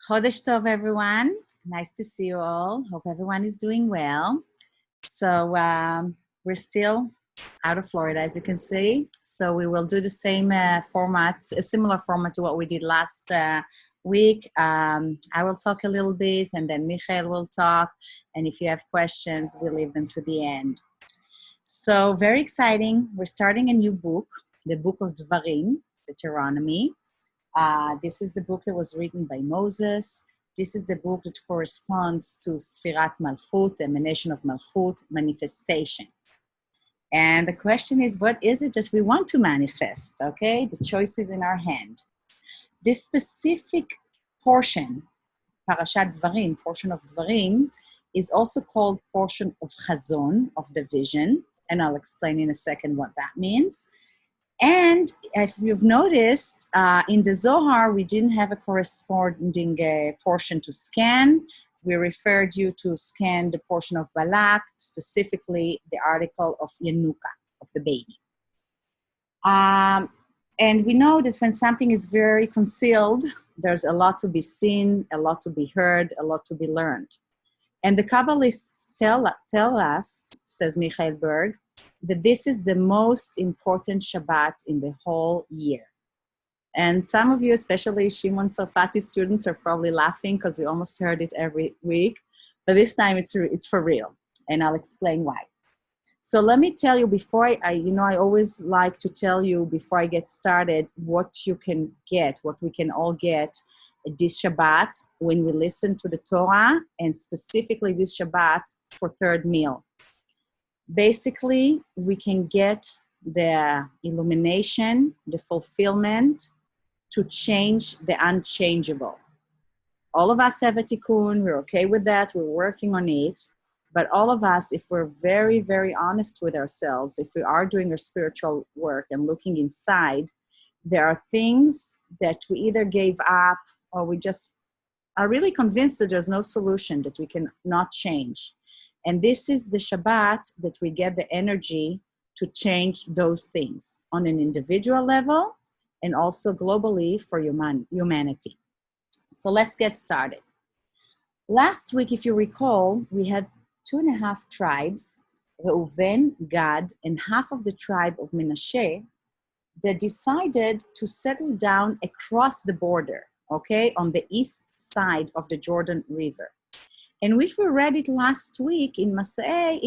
Chodesh Tov, everyone. Nice to see you all. Hope everyone is doing well. So we're still out of Florida, as you can see. So we will do the same format, a similar format to what we did last week. I will talk a little bit, and then Michael will talk. And if you have questions, we'll leave them to the end. So very exciting. We're starting a new book, the Book of Dvarim, Deuteronomy. This is the book that was written by Moses. This is the book that corresponds to Sfirat Malchut, emanation of Malchut, manifestation. And the question is, what is it that we want to manifest? Okay, the choice is in our hand. This specific portion, Parashat Dvarim, portion of Dvarim, is also called portion of Chazon, of the vision. And I'll explain in a second what that means. And if you've noticed, in the Zohar, we didn't have a corresponding portion to scan. We referred you to scan the portion of Balak, specifically the article of Yenuka, of the baby. And we know that when something is very concealed, there's a lot to be seen, a lot to be heard, a lot to be learned. And the Kabbalists tell us, says Michael Berg, that this is the most important Shabbat in the whole year. And some of you, especially Shimon Tzarfati students, are probably laughing because we almost heard it every week. But this time it's for real, and I'll explain why. So let me tell you before I always like to tell you before I get started what you can get, what we can all get this Shabbat when we listen to the Torah, and specifically this Shabbat for third meal. Basically, we can get the illumination, the fulfillment to change the unchangeable. All of us have a tikkun, we're okay with that, we're working on it, but all of us, if we're very, very honest with ourselves, if we are doing our spiritual work and looking inside, there are things that we either gave up or we just are really convinced that there's no solution, that we can not change. And this is the Shabbat that we get the energy to change those things on an individual level and also globally for humanity. So let's get started. Last week, if you recall, we had 2.5 tribes, Reuven, Gad, and half of the tribe of Menashe, that decided to settle down across the border, okay, on the east side of the Jordan River. And if we read it last week in Masa'eh,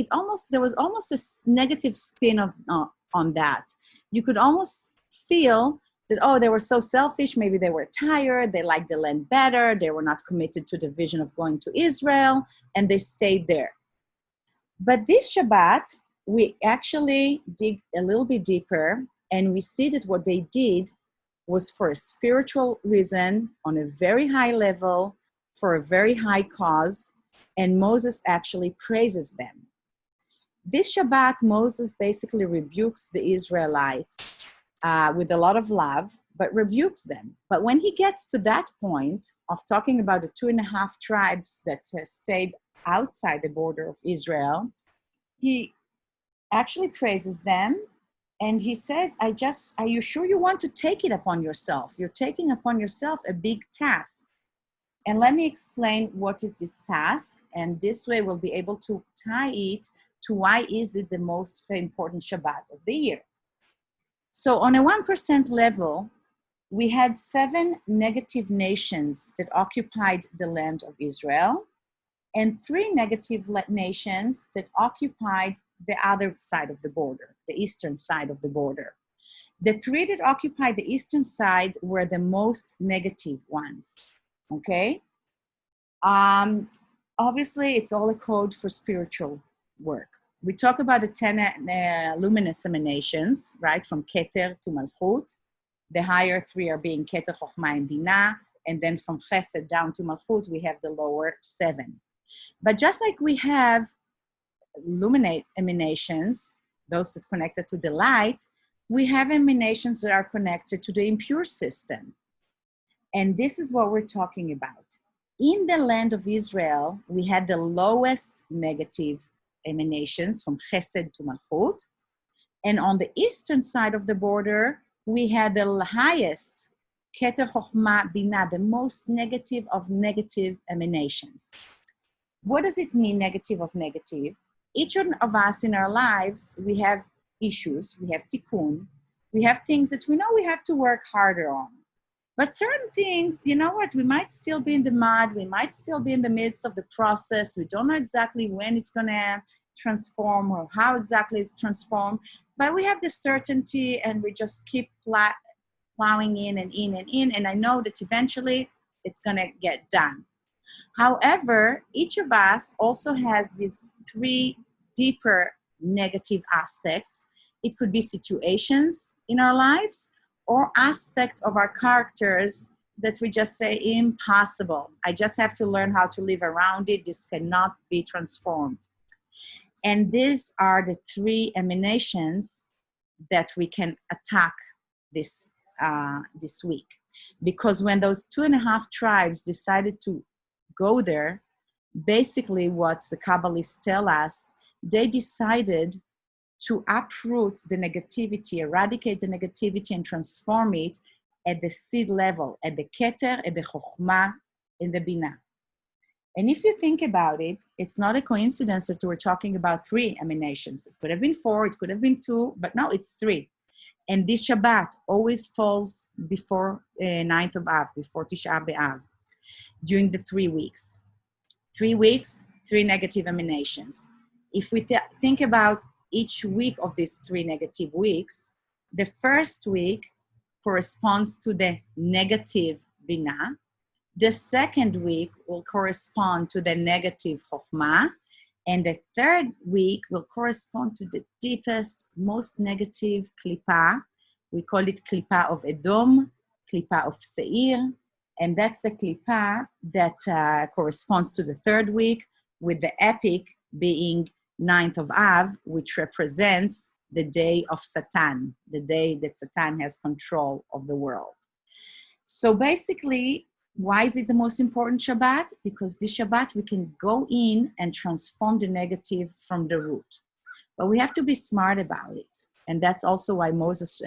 there was almost a negative spin on that. You could almost feel that, they were so selfish, maybe they were tired, they liked the land better, they were not committed to the vision of going to Israel, and they stayed there. But this Shabbat, we actually dig a little bit deeper, and we see that what they did was for a spiritual reason, on a very high level, for a very high cause, and Moses actually praises them. This Shabbat, Moses basically rebukes the Israelites with a lot of love, but rebukes them. But when he gets to that point of talking about the 2.5 tribes that stayed outside the border of Israel, he actually praises them, and he says, are you sure you want to take it upon yourself? You're taking upon yourself a big task. And let me explain what is this task, and this way we'll be able to tie it to why is it the most important Shabbat of the year. So on a 1% level, we had 7 negative nations that occupied the land of Israel, and 3 negative nations that occupied the other side of the border, the eastern side of the border. The 3 that occupied the eastern side were the most negative ones. Okay? Obviously, it's all a code for spiritual work. We talk about the 10 luminous emanations, right, from Keter to Malchut. The higher 3 are being Keter, Chochmah, and Binah, and then from Chesed down to Malchut, we have the lower 7. But just like we have luminate emanations, those that connected to the light, we have emanations that are connected to the impure system. And this is what we're talking about. In the land of Israel, we had the lowest negative emanations from Chesed to Malchut. And on the eastern side of the border, we had the highest Keter, Chokhmah, Binah, the most negative of negative emanations. What does it mean, negative of negative? Each one of us in our lives, we have issues, we have tikkun, we have things that we know we have to work harder on. But certain things, you know what, we might still be in the mud, we might still be in the midst of the process, we don't know exactly when it's gonna transform or how exactly it's transformed, but we have the certainty and we just keep plowing in and in and in, and I know that eventually it's gonna get done. However, each of us also has these three deeper negative aspects. It could be situations in our lives or aspects of our characters that we just say impossible. I just have to learn how to live around it. This cannot be transformed. And these are the three emanations that we can attack this week. Because when those 2.5 tribes decided to go there, basically what the Kabbalists tell us, they decided to uproot the negativity, eradicate the negativity and transform it at the seed level, at the Keter, at the Chokhmah, in the Binah. And if you think about it, it's not a coincidence that we're talking about 3 emanations. It could have been 4, it could have been 2, but no, it's 3. And this Shabbat always falls before 9th of Av, before Tisha B'Av, during the 3 weeks. 3 weeks, 3 negative emanations. If we think about each week of these 3 negative weeks, the first week corresponds to the negative Binah. The second week will correspond to the negative Chokhmah. And the third week will correspond to the deepest, most negative Klippa. We call it Klippa of Edom, Klippa of Seir. And that's the Klippa that corresponds to the third week, with the epic being 9th of Av, which represents the day of Satan, the day that Satan has control of the world. So basically, why is it the most important Shabbat? Because this Shabbat we can go in and transform the negative from the root. But we have to be smart about it. And that's also why Moses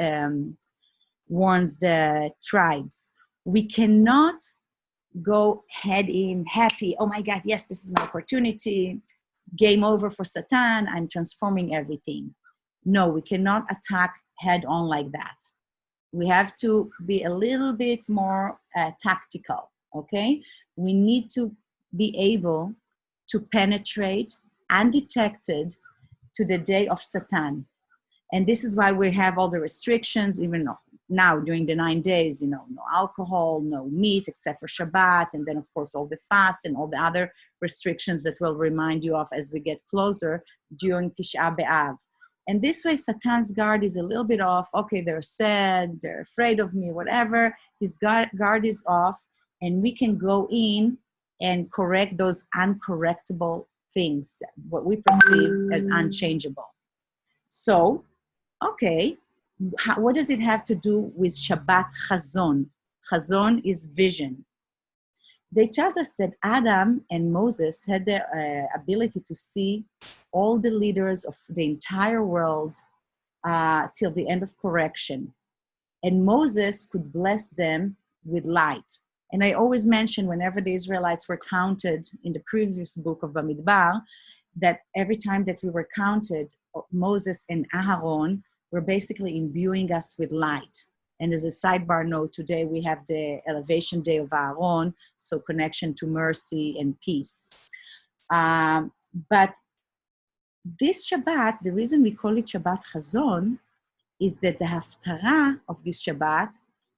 warns the tribes. We cannot go head in happy, oh my God, yes, this is my opportunity, game over for Satan, I'm transforming everything. No, we cannot attack head on like that. We have to be a little bit more tactical, okay? We need to be able to penetrate undetected to the day of Satan. And this is why we have all the restrictions, even now during the 9 days, no alcohol, no meat except for Shabbat, and then of course all the fast and all the other restrictions that we'll remind you of as we get closer during Tisha B'Av. And this way, Satan's guard is a little bit off. Okay, they're sad, they're afraid of me, whatever. His guard is off, and we can go in and correct those uncorrectable things, what we perceive as unchangeable. So, okay, what does it have to do with Shabbat Chazon? Chazon is vision. They tell us that Adam and Moses had the ability to see all the leaders of the entire world till the end of correction. And Moses could bless them with light. And I always mention whenever the Israelites were counted in the previous book of Bamidbar, that every time that we were counted, Moses and Aharon were basically imbuing us with light. And as a sidebar note, today we have the elevation day of Aaron, so connection to mercy and peace. But this Shabbat, the reason we call it Shabbat Chazon, is that the Haftarah of this Shabbat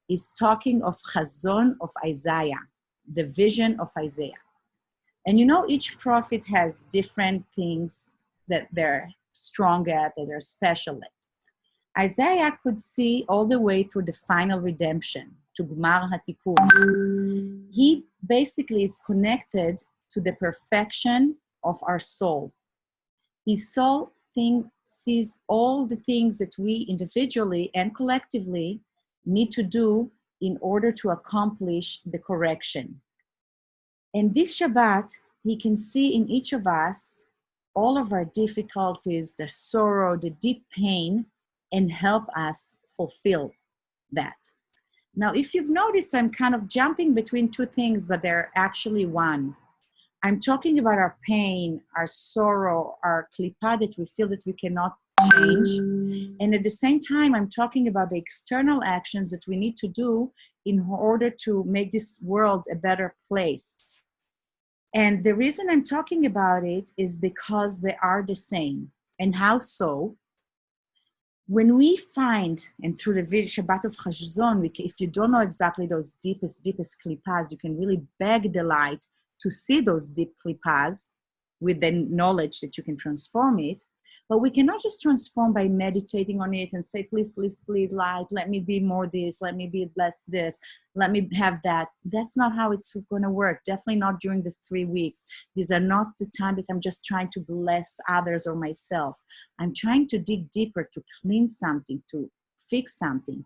is talking of Chazon of Isaiah, the vision of Isaiah. And each prophet has different things that they're strong at, that they're special at. Isaiah could see all the way through the final redemption, to Gmar HaTikun. He basically is connected to the perfection of our soul. His soul sees all the things that we individually and collectively need to do in order to accomplish the correction. And this Shabbat, he can see in each of us all of our difficulties, the sorrow, the deep pain, and help us fulfill that. Now, if you've noticed, I'm kind of jumping between two things, but they're actually one. I'm talking about our pain, our sorrow, our klipa that we feel that we cannot change. And at the same time, I'm talking about the external actions that we need to do in order to make this world a better place. And the reason I'm talking about it is because they are the same. And how so? When we find, and through the Shabbat of Chazon, if you don't know exactly those deepest klipas, you can really beg the light to see those deep klipas with the knowledge that you can transform it. But we cannot just transform by meditating on it and say, please, please, please, light, let me be more this, let me be less this, let me have that. That's not how it's going to work. Definitely not during the 3 weeks. These are not the time that I'm just trying to bless others or myself. I'm trying to dig deeper, to clean something, to fix something.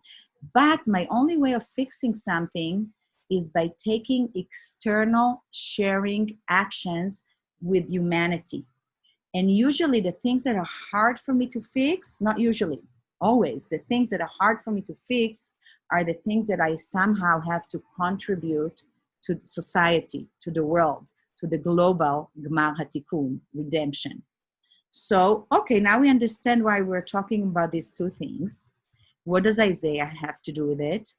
But my only way of fixing something is by taking external sharing actions with humanity. And usually the things that are hard for me to fix, not usually, always, the things that are hard for me to fix are the things that I somehow have to contribute to society, to the world, to the global Gmar HaTikun, redemption. So, okay, now we understand why we're talking about these two things. What does Isaiah have to do with it?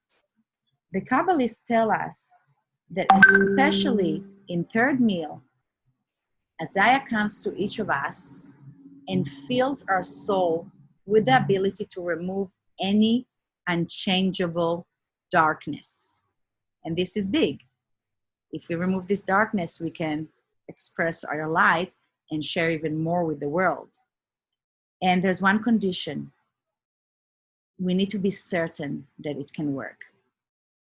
The Kabbalists tell us that especially in third meal, Isaiah comes to each of us and fills our soul with the ability to remove any unchangeable darkness. And this is big. If we remove this darkness, we can express our light and share even more with the world. And there's one condition. We need to be certain that it can work.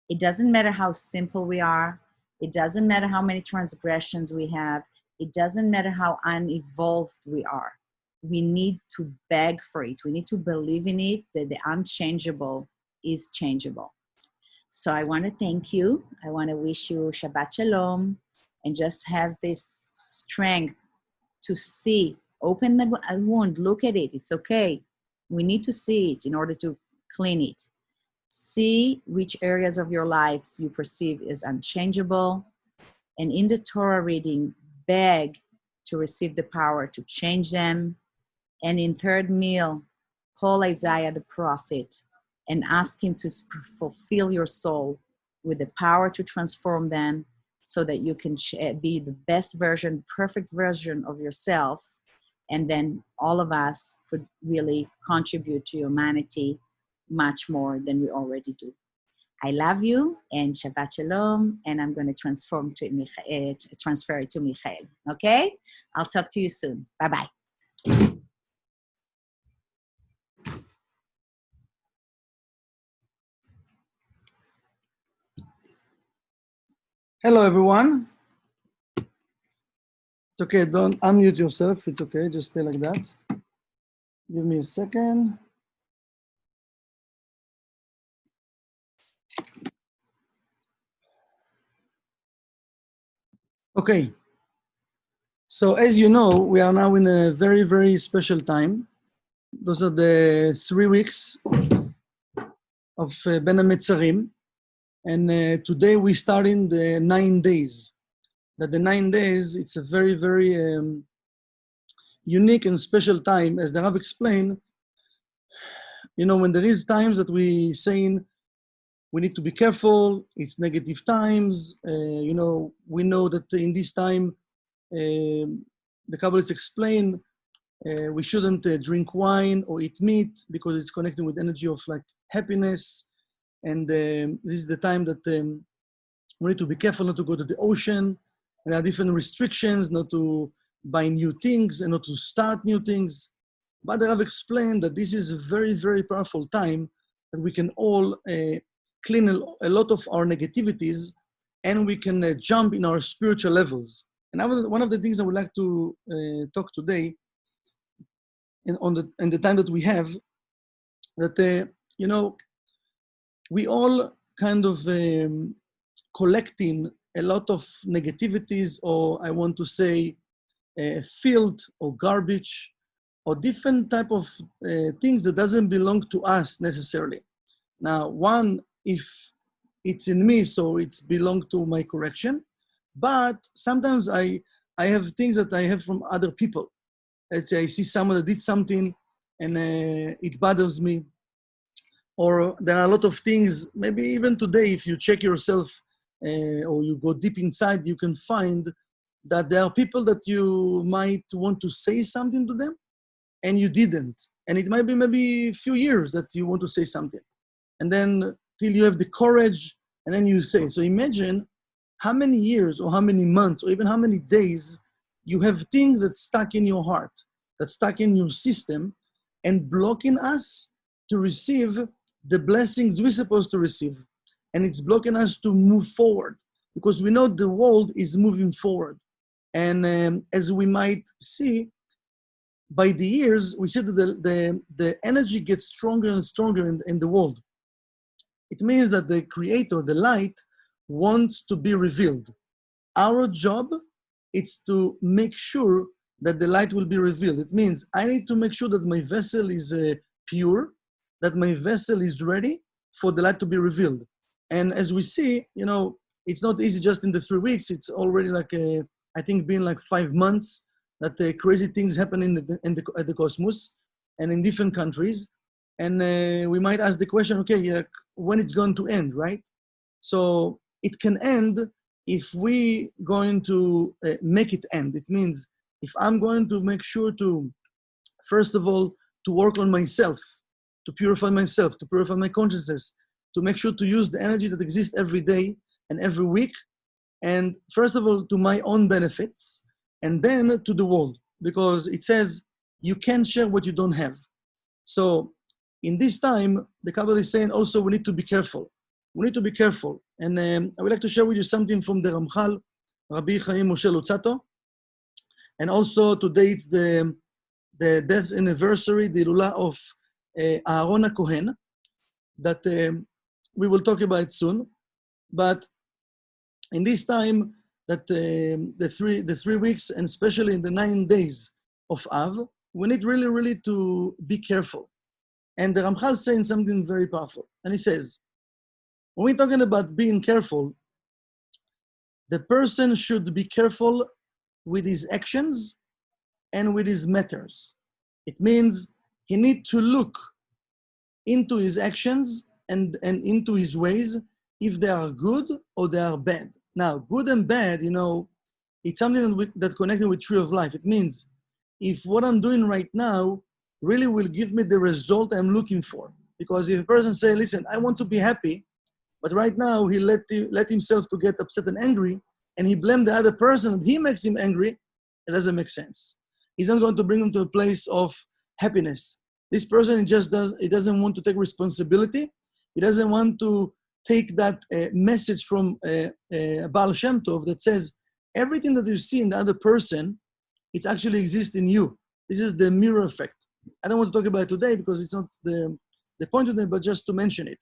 It doesn't matter how simple we are. It doesn't matter how many transgressions we have. It doesn't matter how unevolved we are. We need to beg for it. We need to believe in it, that the unchangeable is changeable. So I want to thank you. I want to wish you Shabbat Shalom and just have this strength to see, open the wound, look at it. It's okay. We need to see it in order to clean it. See which areas of your lives you perceive as unchangeable. And in the Torah reading, beg to receive the power to change them. And in third meal, call Isaiah the prophet and ask him to fulfill your soul with the power to transform them so that you can be the best version, perfect version of yourself. And then all of us could really contribute to humanity much more than we already do. I love you and Shabbat Shalom, and I'm going to transfer it to Michael. Okay? I'll talk to you soon. Bye-bye. Hello, everyone. It's okay, don't unmute yourself. It's okay, just stay like that. Give me a second. Okay. So as you know, we are now in a very, very special time. Those are the 3 weeks of Ben HaMetzarim. And today we start in the 9 days. That the 9 days, it's a very, very unique and special time. As the Rav explained, you know, when there is times that we saying we need to be careful, it's negative times, you know, we know that in this time, the Kabbalists explain we shouldn't drink wine or eat meat because it's connected with energy of like happiness. And this is the time that we need to be careful not to go to the ocean. And there are different restrictions, not to buy new things and not to start new things. But I have explained that this is a very, very powerful time that we can all clean a lot of our negativities and we can jump in our spiritual levels. And one of the things I would like to talk today in the time that we have, that, you know, we all kind of collecting a lot of negativities, or I want to say filth or garbage or different type of things that doesn't belong to us necessarily. Now, one, if it's in me, so it's belong to my correction. But sometimes I have things that I have from other people. Let's say I see someone that did something and it bothers me. Or there are a lot of things, maybe even today, if you check yourself or you go deep inside, you can find that there are people that you might want to say something to them and you didn't. And it might be maybe a few years that you want to say something. And then till you have the courage, and then you say. So imagine how many years or how many months or even how many days you have things that stuck in your heart, that stuck in your system and blocking us to receive the blessings we're supposed to receive. And it's blocking us to move forward because we know the world is moving forward. And as we might see, by the years, we see that the energy gets stronger and stronger in the world. It means that the creator, the light, wants to be revealed. Our job is to make sure that the light will be revealed. It means I need to make sure that my vessel is pure, that my vessel is ready for the light to be revealed. And as we see, it's not easy just in the 3 weeks. It's already like, I think, been like 5 months that crazy things happen at the cosmos and in different countries. And we might ask the question, okay, when it's going to end, right? So it can end if we going to make it end. It means if I'm going to make sure to, first of all, to work on myself, to purify myself, to purify my consciousness, to make sure to use the energy that exists every day and every week, and first of all, to my own benefits, and then to the world, because it says you can't share what you don't have. So in this time, the Kabbalist is saying also we need to be careful. We need to be careful. And I would like to share with you something from the Ramchal, Rabbi Chaim Moshe Lotsato. And also today it's the death anniversary, the Ilula of Aaron HaKohen, that we will talk about it soon. But in this time, that the 3 weeks, and especially in the 9 days of Av, we need really, really to be careful. And the Ramchal is saying something very powerful. And he says, when we're talking about being careful, the person should be careful with his actions and with his matters. It means he needs to look into his actions and into his ways, if they are good or they are bad. Now, good and bad, it's something that connected with tree of life. It means if what I'm doing right now really will give me the result I'm looking for. Because if a person say, listen, I want to be happy, but right now he let himself to get upset and angry, and he blamed the other person and he makes him angry, it doesn't make sense. He's not going to bring him to a place of happiness. This person he doesn't want to take responsibility. He doesn't want to take that message from Baal Shem Tov that says, everything that you see in the other person, it actually exists in you. This is the mirror effect. I don't want to talk about it today because it's not the point today, but just to mention it.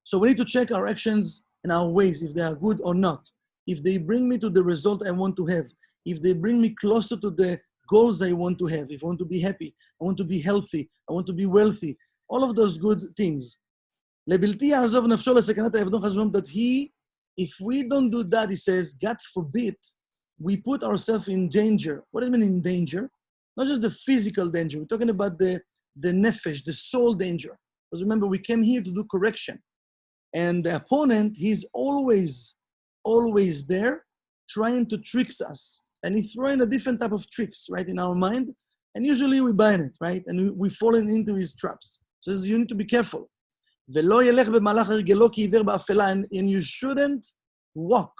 So we need to check our actions and our ways, if they are good or not. If they bring me to the result I want to have. If they bring me closer to the goals I want to have. If I want to be happy, I want to be healthy, I want to be wealthy. All of those good things. That if we don't do that, he says, God forbid, we put ourselves in danger. What does it mean in danger? Not just the physical danger. We're talking about the nefesh, the soul danger. Because remember, we came here to do correction. And the opponent, he's always there trying to trick us. And he's throwing a different type of tricks, right, in our mind. And usually we buy it, right? And we fall into his traps. So you need to be careful. And you shouldn't walk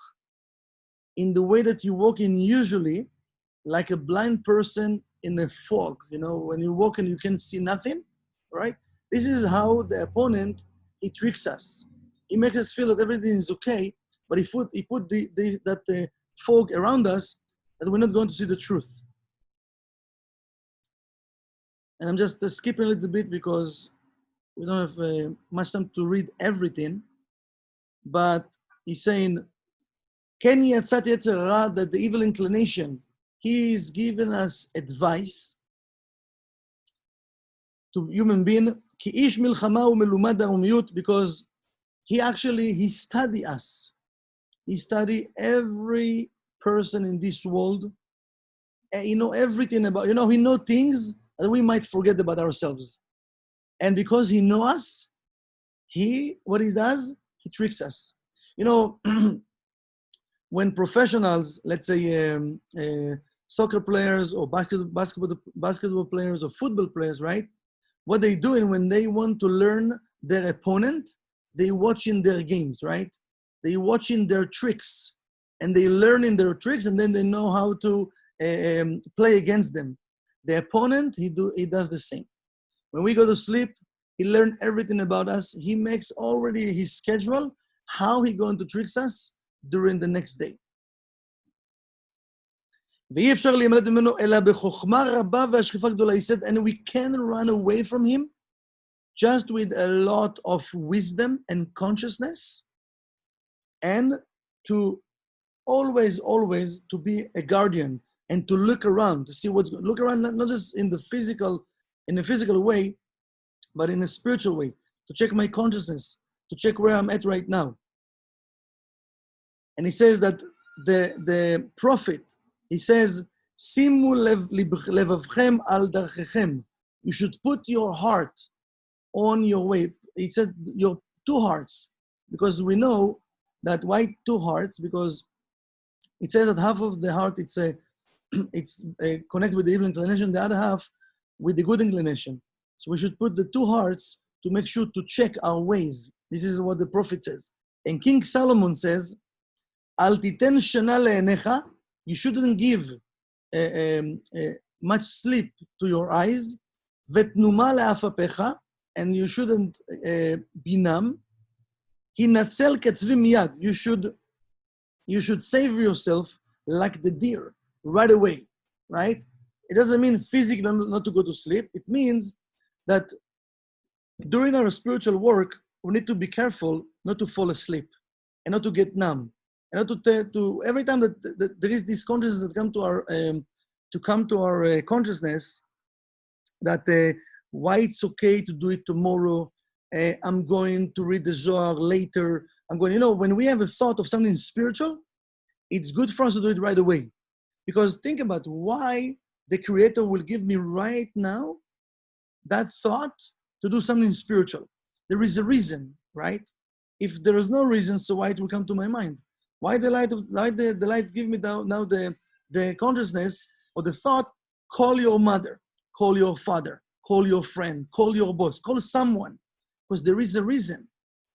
in the way that you walk in usually, like a blind person in a fog. When you walk and you can see nothing, right? This is how the opponent, he tricks us. He makes us feel that everything is okay, but he put that fog around us that we're not going to see the truth. And I'm just skipping a little bit because we don't have much time to read everything, but he's saying, Ken yatzat yetzer hara, that the evil inclination, he is giving us advice to human being, ki ish milchama umelumad harumiyut, because he study us. He study every person in this world. He know everything about, he know things that we might forget about ourselves. And because he know us, what he does, he tricks us. When professionals, let's say soccer players or basketball players or football players, right? What they doing when they want to learn their opponent, they watching their games, right? They watching their tricks, and they learning their tricks, and then they know how to play against them. The opponent, he does the same. When we go to sleep, he learned everything about us. He makes already his schedule, how he going to trick us during the next day. He said, and we can run away from him just with a lot of wisdom and consciousness, and to always to be a guardian and to look around, to see what's going. Look around, not just in a physical way, but in a spiritual way, to check my consciousness, to check where I'm at right now. And he says that the prophet, he says, Simu levavchem al darchechem. You should put your heart on your way. He said your two hearts, because we know that why two hearts? Because it says that half of the heart it's connected with the evil inclination, the other half with the good inclination. So we should put the two hearts to make sure to check our ways. This is what the prophet says. And King Solomon says, Al titen shana le'enecha, you shouldn't give much sleep to your eyes, vetnuma le'afapecha, and you shouldn't be numb. Hinatzel ketzvi miyad, you should save yourself like the deer right away, right? It doesn't mean physically not to go to sleep. It means that during our spiritual work, we need to be careful not to fall asleep and not to get numb. And not to every time that there is this consciousness that come to our consciousness, that why it's okay to do it tomorrow. I'm going to read the Zohar later. I'm going, when we have a thought of something spiritual, it's good for us to do it right away. Because think about why the Creator will give me right now that thought to do something spiritual. There is a reason, right? If there is no reason, so why it will come to my mind? Why the light give me now the consciousness or the thought, call your mother, call your father, call your friend, call your boss, call someone. Because there is a reason.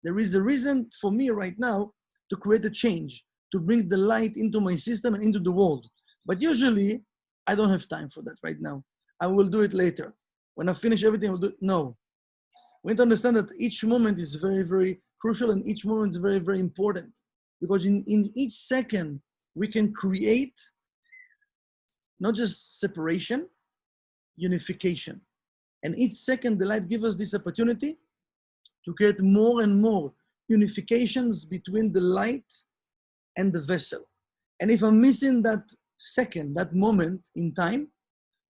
There is a reason for me right now to create a change, to bring the light into my system and into the world. But usually, I don't have time for that right now. I will do it later. When I finish everything, I'll do it. No. We need to understand that each moment is very, very crucial, and each moment is very, very important. Because in each second, we can create not just separation, unification. And each second, the light gives us this opportunity to create more and more unifications between the light and the vessel. And if I'm missing that second, that moment in time,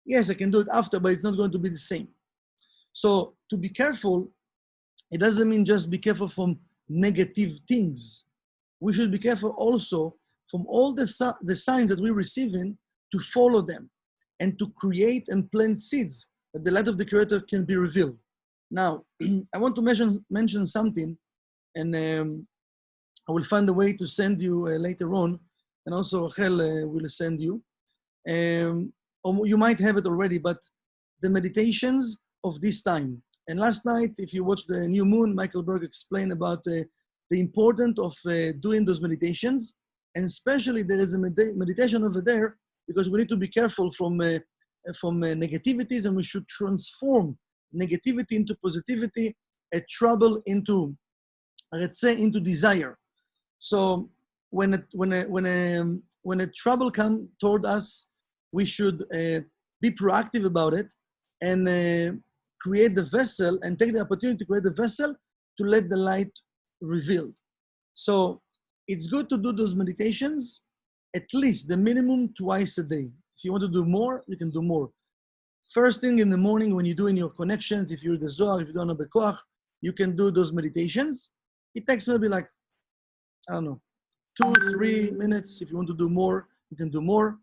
yes, I can do it after, but it's not going to be the same. So to be careful, it doesn't mean just be careful from negative things. We should be careful also from all the signs that we're receiving, to follow them and to create and plant seeds that the light of the Creator can be revealed. Now, I want to mention something, and I will find a way to send you later on, and also Rachel will send you. Or you might have it already, but the meditations of this time. And last night, if you watched the New Moon, Michael Berg explained about the importance of doing those meditations. And especially there is a meditation over there, because we need to be careful from negativities, and we should transform negativity into positivity, a trouble into, let's say, into desire. So when a trouble comes toward us, we should be proactive about it and create the vessel and take the opportunity to create the vessel to let the light revealed. So it's good to do those meditations at least the minimum twice a day. If you want to do more, you can do more. First thing in the morning when you're doing your connections, if you're the Zohar, if you don't know Bekoach, you can do those meditations. It takes maybe like, I don't know, 2-3 minutes. If you want to do more, you can do more.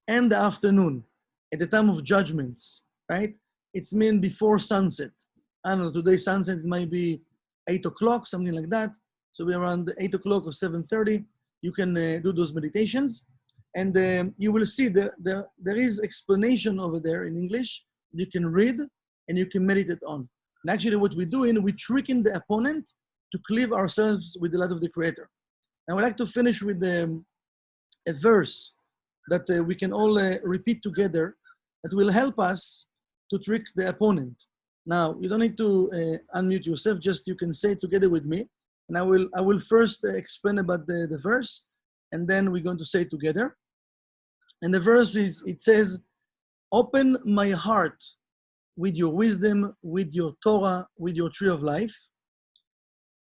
And the afternoon, at the time of judgments, right? It's mean before sunset. I don't know, today's sunset might be 8 o'clock, something like that. So we're around 8 o'clock or 7:30. You can do those meditations. And you will see there is explanation over there in English. You can read and you can meditate on. And actually what we're doing, we're tricking the opponent to cleave ourselves with the light of the Creator. I would like to finish with a verse that we can all repeat together that will help us to trick the opponent. Now, you don't need to unmute yourself, just you can say it together with me. And I will first explain about the verse, and then we're going to say it together. And the verse is, it says, open my heart with your wisdom, with your Torah, with your tree of life,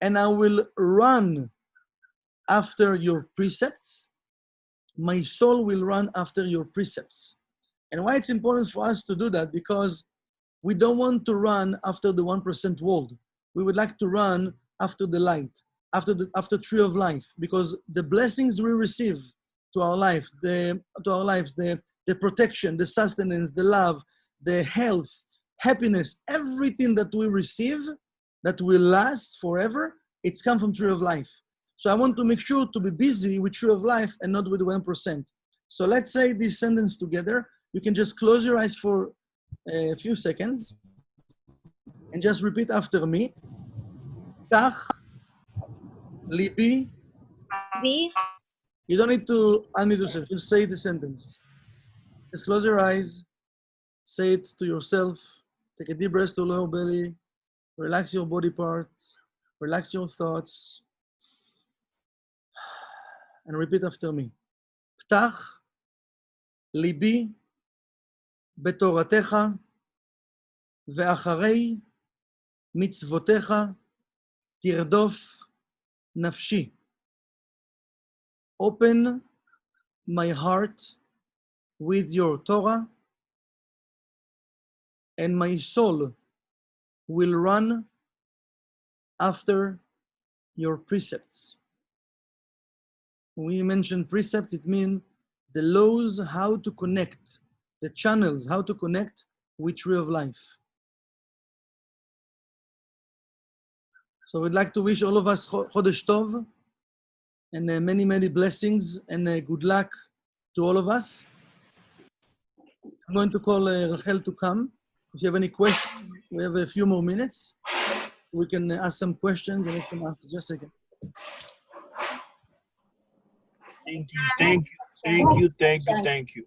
and I will run after your precepts. My soul will run after your precepts. And why it's important for us to do that? Because we don't want to run after the 1% world. We would like to run after the light, after tree of life, because the blessings we receive to our life, the protection, the sustenance, the love, the health, happiness, everything that we receive that will last forever, it's come from tree of life. So I want to make sure to be busy with tree of life and not with 1%. So let's say this sentence together. You can just close your eyes for a few seconds and just repeat after me. Kach, libi. You don't need to unmute yourself. Just say the sentence. Just close your eyes. Say it to yourself. Take a deep breath to lower belly. Relax your body parts. Relax your thoughts. And repeat after me. Ptach, libi, betoratecha, ve'acharei, mitzvotecha, tirdof, nafshi. Open my heart with your Torah, and my soul will run after your precepts. When we mention precepts, it means the laws, how to connect, the channels, how to connect with tree of life. So we'd like to wish all of us Chodesh Tov, and many, many blessings, and good luck to all of us. I'm going to call Rachel to come. If you have any questions, we have a few more minutes. We can ask some questions and let them answer. Just a second. Thank you.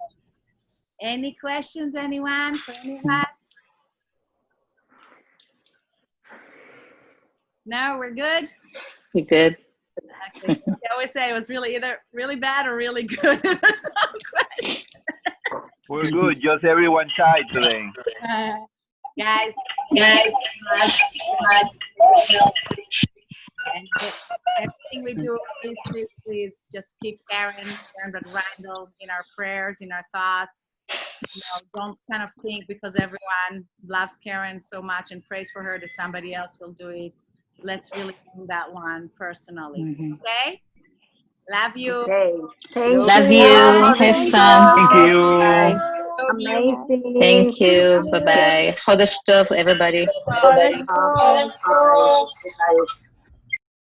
Any questions, anyone, for any of us? No, we're good? We're good. Okay. I always say it was really either really bad or really good. There's no question. We're good. Just everyone shy today. Guys, and everything we do, please just keep Karen and Randall in our prayers, in our thoughts. You know, don't kind of think because everyone loves Karen so much and prays for her that somebody else will do it. Let's really do that one personally. Okay? Love you. Okay. Love you. Have fun. Thank you. Bye. Amazing. Thank you. Bye-bye. Chodesh Tov, everybody. Bye.